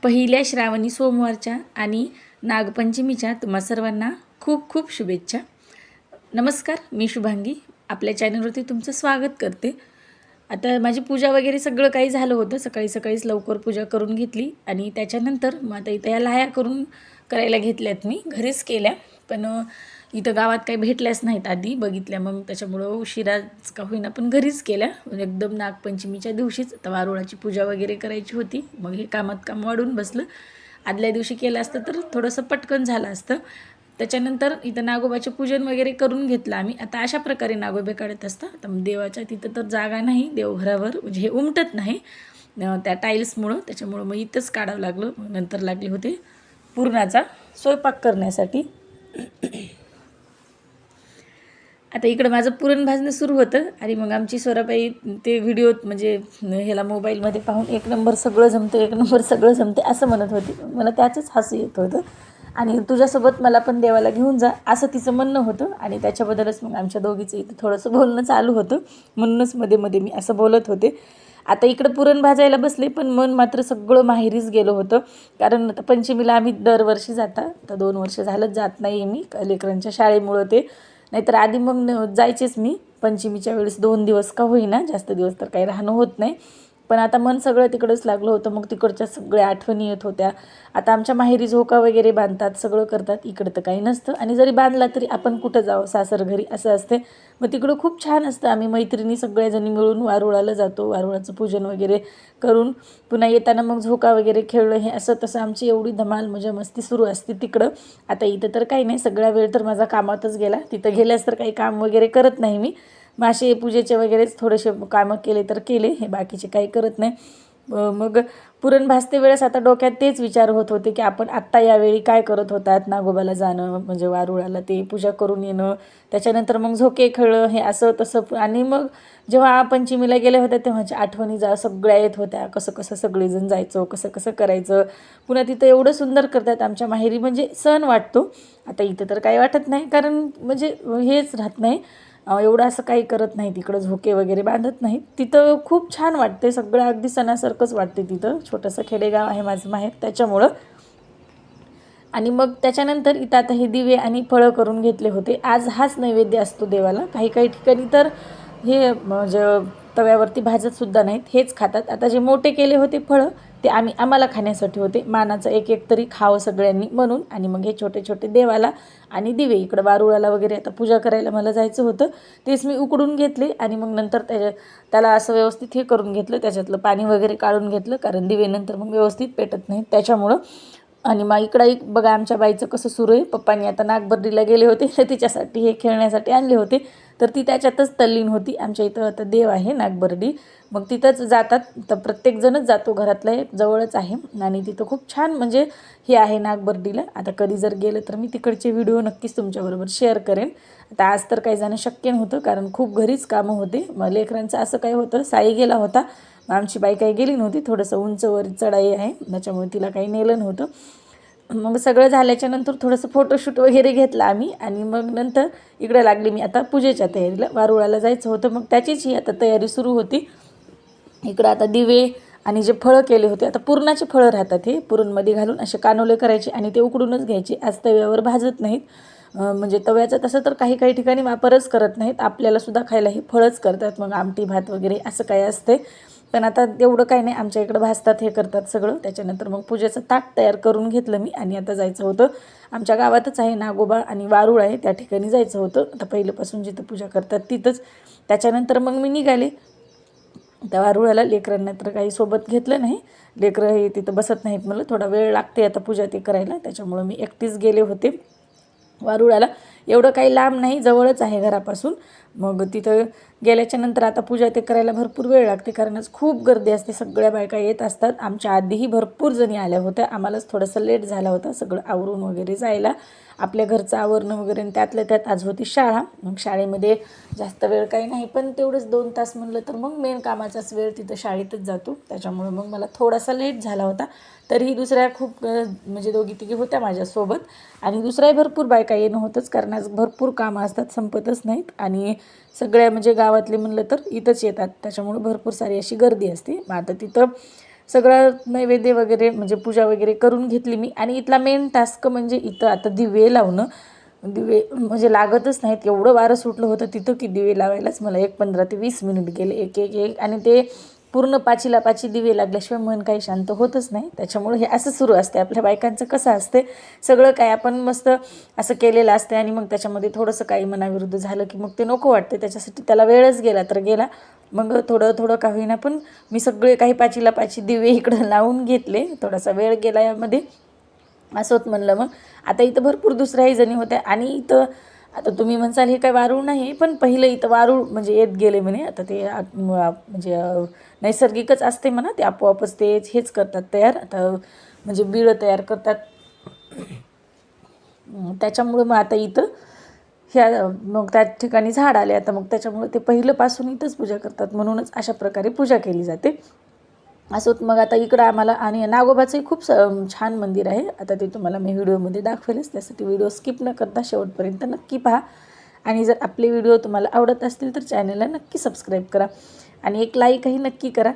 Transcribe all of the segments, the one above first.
पहिल्या श्रावणी सोमवारच्या आणि नागपंचमीच्या तुम्हा सर्वांना खूप खूप शुभेच्छा. नमस्कार, मी शुभांगी आपल्या चॅनलवरती तुमचं स्वागत करते. आता माझी पूजा वगैरे सगळं काही झालं होतं. सकाळीच लवकर पूजा करून घेतली आणि त्याच्यानंतर मग आता इथं या लाह्या करायला घेतल्यात. मी घरीच केल्या, पण इथं गावात काही भेटल्याच नाहीत. आधी बघितल्या, मग त्याच्यामुळं उशिराच का होईना पण घरीच केल्या. एकदम नागपंचमीच्या दिवशीच आता वारुळाची पूजा वगैरे करायची होती. मग हे काम वाढून बसलं. आदल्या दिवशी केलं असतं तर थोडंसं पटकन झालं असतं. त्याच्यानंतर इथं नागोबाचे पूजन वगैरे करून घेतलं आम्ही. आता अशा प्रकारे नागोबे काढत असतात. आता देवाच्या तिथं तर जागा नाही देवघरावर, म्हणजे हे उमटत नाही त्या टाईल्समुळं, त्याच्यामुळं मग इथंच काढावं लागलं. मग नंतर लागले होते पुरणाचा स्वयंपाक करण्यासाठी. आता इकडं माझं पुरण भाजणं सुरू होतं आणि मग आमची स्वराबाई ते व्हिडिओ म्हणजे ह्याला मोबाईलमध्ये पाहून एक नंबर सगळं जमते असं म्हणत होती. मला त्याचंच हसू येत होतं आणि तुझ्यासोबत मला पण देवाला घेऊन जा असं तिचं म्हणणं होतं आणि त्याच्याबद्दलच मग आमच्या दोघीचं इथं थोडंसं बोलणं चालू होतं. म्हणूनच मध्ये मी असं बोलत होते. आता इकडं पुरण भाजायला बसले, पण मन मात्र सगळं माहेरीच गेलं होतं. कारण आता पंचमीला आम्ही दरवर्षी आता 2 वर्ष झालं जात नाही मी, लेकरांच्या शाळेमुळं. ते नाहीतर आधी मग जायचेच मी पंचमीच्या वेळेस 2 दिवस का होईना, जास्त दिवस तर काही राहणं होत नाही. पण आता मन सगळं तिकडंच लागलं होतं. मग तिकडच्या सगळ्या आठवणी येत होत्या. आता आमच्या माहेरी झोका वगैरे बांधतात, सगळं करतात. इकडं तर काही नसतं आणि जरी बांधला तरी आपण कुठं जावं, सासर घरी असं असते. मग तिकडं खूप छान असतं. आम्ही मैत्रिणी सगळ्याजणी मिळून वारुळाला जातो. वारुळाचं पूजन वगैरे करून पुन्हा येताना मग झोका वगैरे खेळलं, हे असं तसं आमची एवढी धमाल मजा मस्ती सुरू असते तिकडं. आता इथं तर काही नाही, सगळा वेळ तर माझा कामातच गेला. तिथं गेल्यास तर काही काम वगैरे करत नाही मी. मासे पूजेचे वगैरेच थोडेसे कामं केले तर केले, हे बाकीचे काही करत नाही. मग पुरण भाजते वेळेस आता डोक्यात तेच विचार होत होते की आपण आत्ता यावेळी काय करत होतात. नागोबाला जाणं म्हणजे वारुळाला ते पूजा करून येणं, त्याच्यानंतर मग झोके खेळणं, हे असं तसं. आणि मग जेव्हा पंचमीला गेल्या होत्या तेव्हाच्या आठवणी सगळ्या येत होत्या. कसं सगळेजण जायचो, कसं करायचं. पुन्हा तिथं एवढं सुंदर करतात आमच्या माहेरी, म्हणजे सण वाटतो. आता इथं तर काही वाटत नाही, कारण म्हणजे हेच राहत नाही, एवढं असं काही करत नाही तिकडं, झोके वगैरे बांधत नाहीत. तिथं खूप छान वाटते, सगळं अगदी सणासारखंच वाटते तिथं. छोटंसं खेडेगाव आहे माझं माहेर, त्याच्यामुळं. आणि मग त्याच्यानंतर इथं आता हे दिवे आणि फळं करून घेतले होते. आज हाच नैवेद्य असतो देवाला. काही ठिकाणी तर हे म्हणजे तव्यावरती भाजतसुद्धा नाहीत, हेच खातात. आता जे मोठे केले होते फळं ते आम्हाला खाण्यासाठी होते. मानाचं एक तरी खावं सगळ्यांनी म्हणून. आणि मग हे छोटे देवाला आणि दिवे इकडं वारुळाला वगैरे आता पूजा करायला मला जायचं होतं, तेच मी उकडून घेतले. आणि मग नंतर त्याला असं व्यवस्थित हे करून घेतलं, त्याच्यातलं पाणी वगैरे काढून घेतलं, कारण दिवे नंतर मग व्यवस्थित पेटत नाहीत त्याच्यामुळं. आणि मग इकडं बघा आमच्या बाईचं कसं सुरू आहे. पप्पांनी आता नागबर्डीला गेले होते तर तिच्यासाठी हे खेळण्यासाठी आणले होते, तर ती त्याच्यातच तल्लीन होती. आमच्या इथं आता देव आहे नागबर्डी, मग तिथंच जातात. तर प्रत्येकजणच जातो, घरातलं एक जवळच आहे आणि तिथं खूप छान म्हणजे हे आहे नागबर्डीला. आता कधी जर गेलं तर मी तिकडचे व्हिडिओ नक्कीच तुमच्याबरोबर शेअर करेन. आता आज तर काही जाणं शक्य नव्हतं, कारण खूप घरीच कामं होते. मग लेकरांचं असं काय होतं, साई गेला होता, आमची बाई काही गेली नव्हती. थोडंसं उंचवर चढाई आहे, त्याच्यामुळे तिला काही नेलं नव्हतं. मग सगळं झाल्याच्या नंतर थोडंसं फोटोशूट वगैरे घेतला आम्ही आणि मग नंतर इकडे लागली मी आता पूजेच्या तयारीला. वारुळाला जायचं होतं, मग त्याचीच ही आता तयारी सुरू होती. इकडं आता दिवे आणि जे फळं केले होते, आता पुरणाचे फळं राहतात, हे पुरणमध्ये घालून असे कानोले करायचे आणि ते उकडूनच घ्यायचे. आज तव्यावर भाजत नाहीत. म्हणजे तव्याचा तसं तर काही ठिकाणी वापरच करत नाहीत. आपल्यालासुद्धा खायला हे फळंच करतात, मग आमटी भात वगैरे असं काय असते. पण आता एवढं काही नाही, आमच्या इकडं भाजतात, हे करतात सगळं. त्याच्यानंतर मग पूजेचं ताट तयार करून घेतलं मी आणि आता जायचं होतं. आमच्या गावातच आहे नागोबा आणि वारुळ आहे, त्या ठिकाणी जायचं होतं. आता पहिल्यापासून जिथं पूजा करतात तिथंच. त्याच्यानंतर मग मी निघाले त्या वारुळाला. लेकरांना तर काही सोबत घेतलं नाही, लेकरं हे तिथं बसत नाहीत, मला थोडा वेळ लागते आता पूजा ते करायला, त्याच्यामुळं मी एकटीच गेले होते वारुळाला. एवढं काही लांब नाही, जवळच आहे घरापासून. मग तिथं गेल्याच्या नंतर आता पूजा ते करायला भरपूर वेळ लागते, कारण आज खूप गर्दी असते, सगळ्या बायका येत असतात. आमच्या आधीही भरपूर जणी आल्या होत्या, आम्हालाच थोडंसं लेट झाला होता सगळं आवरून वगैरे जायला. आपल्या घरचं आवरणं वगैरे, आणि त्यातल्या त्यात आज होती शाळा. मग शाळेमध्ये जास्त वेळ काही नाही, पण तेवढंच 2 तास म्हणलं तर मग मेन कामाचाच वेळ तिथं शाळेतच जातो, त्याच्यामुळे मग मला थोडासा लेट झाला होता. तरीही दुसऱ्या खूप म्हणजे 2-3 होत्या माझ्यासोबत आणि दुसऱ्याही भरपूर बायका येणं होतंच, कारण आज भरपूर कामं असतात, संपतच नाहीत. आणि सगळ्या म्हणजे गावातले म्हणलं तर इथंच येतात, त्याच्यामुळे भरपूर सारी अशी गर्दी असते. मग आता तिथं सगळं नैवेद्य वगैरे म्हणजे पूजा वगैरे करून घेतली मी. आणि इथला मेन टास्क म्हणजे इथं आता दिवे लावणं. दिवे म्हणजे लागतच नाहीत, एवढं वारं सुटलं होतं तिथं की दिवे लावायलाच मला 15 ते 20 मिनिट गेले, एक एक एक. आणि ते पूर्ण पाचीला पाची दिवे लागल्याशिवाय मन काही शांत होतच नाही. त्याच्यामुळे हे असं सुरू असते आपल्या बायकांचं. कसं असते, सगळं काय आपण मस्त असं केलेलं असते आणि मग त्याच्यामध्ये थोडंसं काही मनाविरुद्ध झालं की मग ते नको वाटते. त्याच्यासाठी त्याला वेळच गेला तर गेला. मग थोडं थोडं का होईना पण मी सगळे काही पाचीला पाची दिवे इकडं लावून घेतले. थोडासा वेळ गेला यामध्ये, असं होत म्हणलं. मग आता इथं भरपूर दुसऱ्याही जणी होत्या. आणि इथं आता तुम्ही म्हणसाल हे काय वारूळ नाही, पण पहिलं इथं वारूळ म्हणजे येत गेले म्हणे. आता ते म्हणजे नैसर्गिकच असते म्हणा, ते आपोआपच ते हेच करतात तयार. आता म्हणजे बिळं तयार करतात. त्याच्यामुळं मग आता इथं मग त्या ठिकाणी झाड आले आता, मग त्याच्यामुळे ते पहिल्यापासून इथंच पूजा करतात, म्हणूनच अशा प्रकारे पूजा केली जाते. असं मग आता इकडं आम्हाला. आणि नागोबाचंही खूप छान मंदिर आहे. आता ते तुम्हाला मी व्हिडिओमध्ये दाखवेलच, त्यासाठी व्हिडिओ स्किप न करता शेवटपर्यंत नक्की पहा. आणि जर आपले व्हिडिओ तुम्हाला आवडत असतील तर चॅनलला नक्की सबस्क्राईब करा आणि एक लाईकही नक्की करा.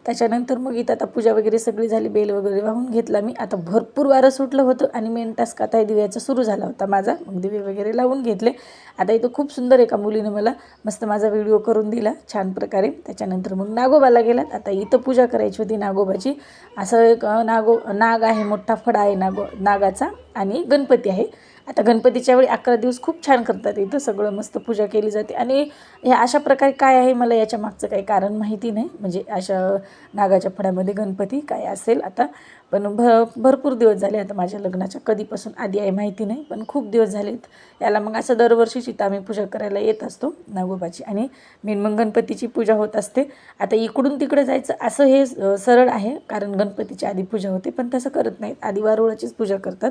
त्याच्यानंतर मग इथं आता पूजा वगैरे सगळी झाली, बेल वगैरे वाहून घेतला मी. आता भरपूर वारं सुटलं होतं आणि मेन टास्क आता दिव्याचा सुरू झाला होता माझा. मग दिवे वगैरे लावून घेतले. आता इथं खूप सुंदर एका मुलीने मला मस्त माझा व्हिडिओ करून दिला छान प्रकारे. त्याच्यानंतर मग नागोबाला गेलात. आता इथं पूजा करायची होती नागोबाची. असं एक नाग आहे, मोठा फडा आहे नागाचा, आणि गणपती आहे. आता गणपतीच्या वेळी 11 दिवस खूप छान करतात इथं, सगळं मस्त पूजा केली जाते. आणि ह्या अशा प्रकारे काय आहे, मला याच्या मागचं काही कारण माहिती नाही, म्हणजे अशा नागाच्या फड्यामध्ये गणपती काय असेल आता. पण भरपूर दिवस झाले आता माझ्या लग्नाच्या, कधीपासून आधी आहे माहिती नाही, पण खूप दिवस झालेत याला. मग असं दरवर्षीच इथं आम्ही पूजा करायला येत असतो नागोबाची. आणि मेन मग गणपतीची पूजा होत असते. आता इकडून तिकडे जायचं असं हे सरळ आहे, कारण गणपतीची आधी पूजा होते, पण तसं करत नाहीत, आधी वारुळाचीच पूजा करतात.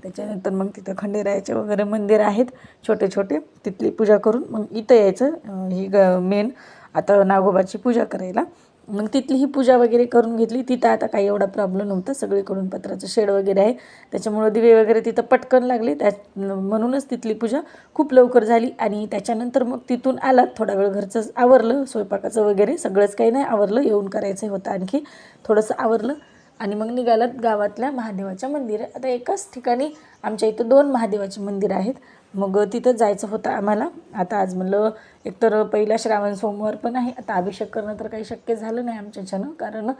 त्याच्यानंतर मग तिथं खंडेरायाचे वगैरे मंदिर आहेत छोटे छोटे, तिथली पूजा करून मग इथं यायचं ही मेन आता नागोबाची पूजा करायला. मग तिथली ही पूजा वगैरे करून घेतली. तिथं आता काही एवढा प्रॉब्लेम नव्हता, सगळीकडून पत्राचं शेड वगैरे आहे, त्याच्यामुळं दिवे वगैरे तिथं पटकन लागले. म्हणूनच तिथली पूजा खूप लवकर झाली. आणि त्याच्यानंतर मग तिथून आलात, थोडा वेळ घरचं आवरलं, स्वयंपाकाचं वगैरे सगळंच काही नाही आवरलं, येऊन करायचं होतं आणखी थोडंसं आवरलं. आणि मग निघालात गावातल्या महादेवाच्या मंदिरात. आता एकाच ठिकाणी आमच्या इथं 2 महादेवाचे मंदिर आहेत, मग तिथं जायचं होतं आम्हाला. आता आज म्हणलं एकतर पहिला श्रावण सोमवार पण आहे. आता अभिषेक करणं तर काही शक्य झालं नाही आमच्याच्यानं, कारण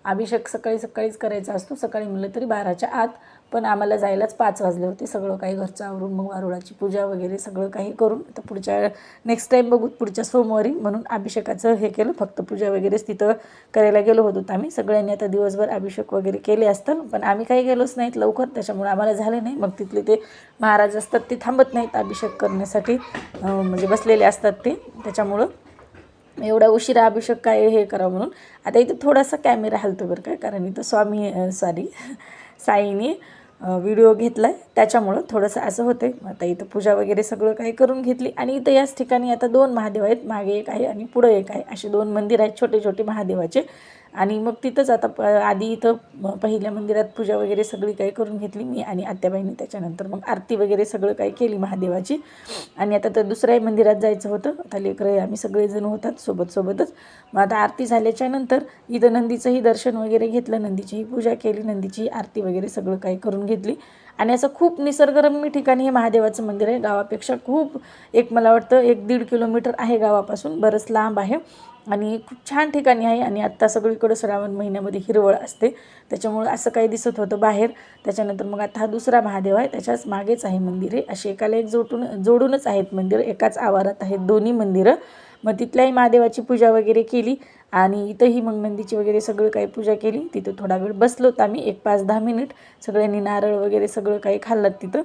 अभिषेक सकाळी सकाळीच करायचा असतो, सकाळी म्हणलं तरी 12च्या आत. पण आम्हाला जायलाच 5 वाजले होते. सगळं काही घरचं आवरून मग वारुळाची पूजा वगैरे सगळं काही करून आता पुढच्या नेक्स्ट टाईम बघू पुढच्या सोमवारी, म्हणून अभिषेकाचं हे केलं. फक्त पूजा वगैरेच तिथं करायला गेलो होतो आम्ही सगळ्यांनी. आता दिवसभर अभिषेक वगैरे केले असतं, पण आम्ही काही गेलोच नाहीत लवकर, त्याच्यामुळे आम्हाला झाले नाही. मग तिथले ते महाराज असतात ते थांबत नाहीत अभिषेक करण्यासाठी, म्हणजे बसलेले असतात ते, त्याच्यामुळं एवढा उशिरा अभिषेक काय हे करा म्हणून. आता इथं थोडासा कॅमेरा हलतो बरं काय, कारण इथं साईने व्हिडिओ घेतला आहे, त्याच्यामुळं थोडंसं असं होतं. आता इथं पूजा वगैरे सगळं काही करून घेतली. आणि इथं याच ठिकाणी आता 2 महादेव आहेत, मागे एक आहे आणि पुढं एक आहे, असे 2 मंदिर आहेत छोटे छोटे महादेवाचे. आणि मग तिथंच आता आधी इथं पहिल्या मंदिरात पूजा वगैरे सगळी काही करून घेतली मी आणि आत्याबाईंनी. त्याच्यानंतर मग आरती वगैरे सगळं काही केली महादेवाची. आणि आता तर दुसऱ्याही मंदिरात जायचं होतं. आता लेकरं आम्ही सगळेजण होतात सोबतच. मग आता आरती झाल्याच्या नंतर इथं नंदीचंही दर्शन वगैरे घेतलं, नंदीचीही पूजा केली, नंदीची आरती वगैरे सगळं काही करून घेतली. आणि असं खूप निसर्गरम्य ठिकाणी हे महादेवाचं मंदिर आहे. गावापेक्षा खूप मला वाटतं 1-1.5 किलोमीटर आहे गावापासून, बरंच लांब आहे आणि खूप छान ठिकाणी आहे. आणि आत्ता सगळीकडं श्रावण महिन्यामध्ये हिरवळ असते, त्याच्यामुळं असं काही दिसत होतं बाहेर. त्याच्यानंतर मग आता हा दुसरा महादेव आहे, त्याच्याच मागेच आहे मंदिर आहे. असे एकाला एक जोडूनच आहेत मंदिरं, एकाच आवारात आहेत दोन्ही मंदिरं. मग तिथल्याही महादेवाची पूजा वगैरे केली आणि इथंही मग नंदीची वगैरे सगळं काही पूजा केली. तिथं थोडा वेळ बसलोत आम्ही, 5-10 मिनिट, सगळ्यांनी नारळ वगैरे सगळं काही खाल्लं तिथं.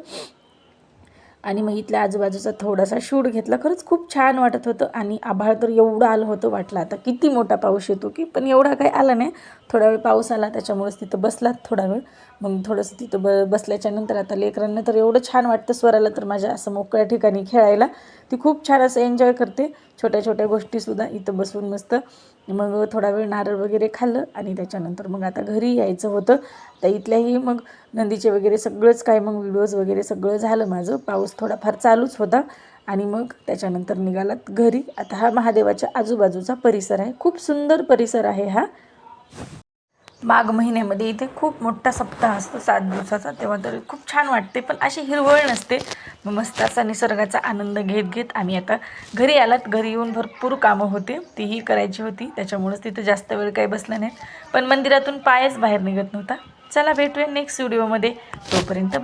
आणि मग इथल्या आजूबाजूचा थोडासा शूट घेतला. खरंच खूप छान वाटत होतं. आणि आभाळ तर एवढं आलं होतं, वाटलं आता किती मोठा पाऊस येतो की, पण एवढा काही आला नाही. थोडा वेळ पाऊस आला, त्याच्यामुळेच तिथं बसलात थोडा वेळ. मग थोडंसं तिथं बसल्याच्या नंतर आता लेकरांना तर एवढं छान वाटतं, स्वराला तर माझ्या असं मोकळ्या ठिकाणी खेळायला. ती खूप छान असं एन्जॉय करते, छोट्या छोट्या गोष्टीसुद्धा इथं बसून मस्त. मग थोडा वेळ नारळ वगैरे खाल्लं आणि त्याच्यानंतर मग आता घरी यायचं होतं. तर इथल्याही मग नंदीचे वगैरे सगळंच काय मग व्हिडिओज वगैरे सगळं झालं माझं. पाऊस थोडाफार चालूच होता आणि मग त्याच्यानंतर निघालात घरी. आता हा महादेवाच्या आजूबाजूचा परिसर आहे, खूप सुंदर परिसर आहे हा. माघ महिन्यामध्ये इथे खूप मोठा सप्ताह असतो 7 दिवसाचा, तेव्हा तर खूप छान वाटते. पण अशी हिरवळ नसते. मग मस्त असा निसर्गाचा आनंद घेत घेत आम्ही आता घरी आलात. घरी येऊन भरपूर कामं होते, तीही करायची होती. त्याच्यामुळेच तिथं जास्त वेळ काही बसलं नाही. पण मंदिरातून पायच बाहेर निघत नव्हता. चला भेटूया नेक्स्ट व्हिडिओमध्ये. तोपर्यंत